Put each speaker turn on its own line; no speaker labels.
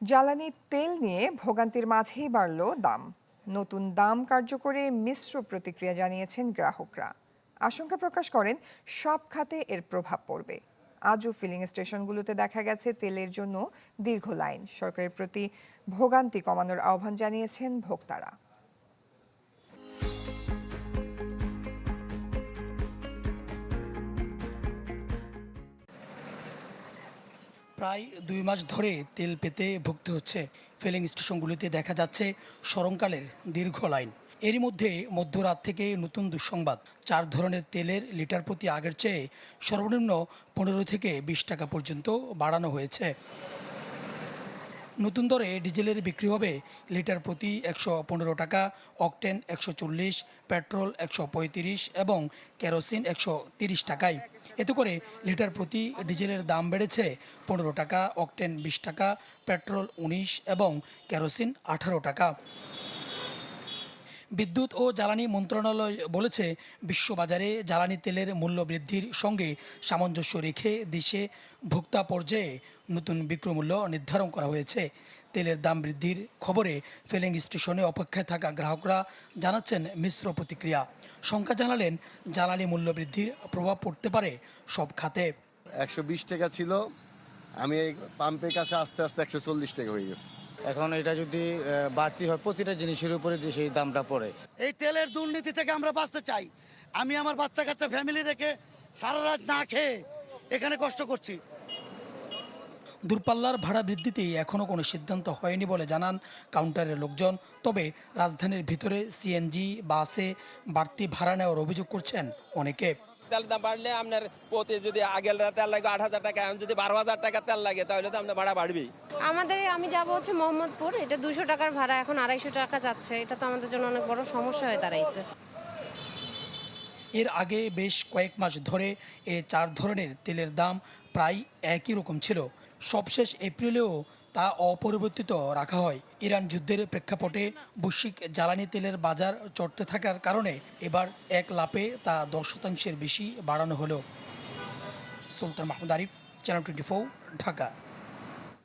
জ্বালানি তেল নিয়ে ভোগান্তির মাঝেই বাড়ল দাম। নতুন দাম কার্যকরে মিশ্র প্রতিক্রিয়া জানিয়েছেন গ্রাহকরা। আশঙ্কা প্রকাশ করেন সব খাতে এর প্রভাব পড়বে। আজও ফিলিং স্টেশনগুলোতে দেখা গেছে তেলের জন্য দীর্ঘ লাইন। সরকারের প্রতি ভোগান্তি কমানোর আহ্বান জানিয়েছেন ভোক্তারা।
প্রায় ২ মাস ধরে তেল পেতে ভুগতে হচ্ছে। ফিলিং স্টেশনগুলিতে দেখা যাচ্ছে স্মরণকালের দীর্ঘ লাইন। এরই মধ্যে মধ্যরাত থেকে নতুন দুঃসংবাদ। ৪ ধরনের তেলের লিটার প্রতি আগের চেয়ে সর্বনিম্ন ১৫ থেকে ২০ টাকা পর্যন্ত বাড়ানো হয়েছে। নতুন দরে ডিজেলের বিক্রি হবে লিটার প্রতি ১১৫ টাকা, অকটেন ১৪০, পেট্রোল ১৩৫ এবং কেরোসিন ১৩০ টাকায়। এতে করে লিটার প্রতি ডিজেলের দাম বেড়েছে ১৫ টাকা, অকটেন ২০ টাকা, পেট্রোল ১৯ এবং কেরোসিন ১৮ টাকা। বিদ্যুৎ ও জ্বালানি মন্ত্রণালয় বলেছে, বিশ্ববাজারে জ্বালানি তেলের মূল্য বৃদ্ধির সঙ্গে সামঞ্জস্য রেখে দেশে ভোক্তা পর্যায়ে নতুন বিক্রয়মূল্য নির্ধারণ করা হয়েছে। তেলের দাম বৃদ্ধির খবরে ফিলিং স্টেশনে অপেক্ষায় থাকা গ্রাহকরা জানাচ্ছেন মিশ্র প্রতিক্রিয়া। শঙ্কা জানালেন, জ্বালানি মূল্য বৃদ্ধির প্রভাব পড়তে পারে সব খাতে।
১২০ টাকা ছিল, আমি এই পাম্পের কাছে আস্তে আস্তে ১৪০ টাকা হয়ে গেছে।
এখন এটা যদি বাড়তি হয়, প্রতিটা জিনিসের উপরে যে সেই দামটা পড়ে।
এই তেলের দুর্নীতি থেকে আমরা বাঁচতে চাই। আমি আমার বাচ্চা কাচ্চা ফ্যামিলি রেখে সারা রাত না খেয়ে এখানে কষ্ট করছি।
দূরপাল্লার ভাড়া বৃদ্ধিতে এখনও কোনো সিদ্ধান্ত হয়নি বলে জানান কাউন্টারের লোকজন। তবে রাজধানীর ভিতরে সিএনজি বাসে বাড়তি ভাড়া নেওয়ার অভিযোগ করছেন অনেকে।
তেল দাম বাড়লে আপনার প্রতি যদি আগের তেল লাগে ৮,০০০ টাকা, এখন যদি ১২,০০০ টাকা তেল লাগে তাহলে তো আপনার ভাড়া বাড়বেই।
আমি যাবো হচ্ছে মোহাম্মদপুর, এটা ২০০ টাকার ভাড়া এখন ২৫০ টাকা যাচ্ছে। এটা তো আমাদের জন্য অনেক বড় সমস্যা হয়ে দাঁড়াইছে।
এর আগে বেশ কয়েক মাস ধরে এ ৪ ধরনের তেলের দাম প্রায় একই রকম ছিল। সবশেষ এপ্রিলেও তা অপরিবর্তিত রাখা হয়। ইরান যুদ্ধের প্রেক্ষাপটে বৈশ্বিক জ্বালানি তেলের বাজার চড়তে থাকার কারণে এবার এক লাফে তা ১০% বেশি বাড়ানো হলো। সুলতান মাহমুদ আরিফ, চ্যানেল 24, ঢাকা।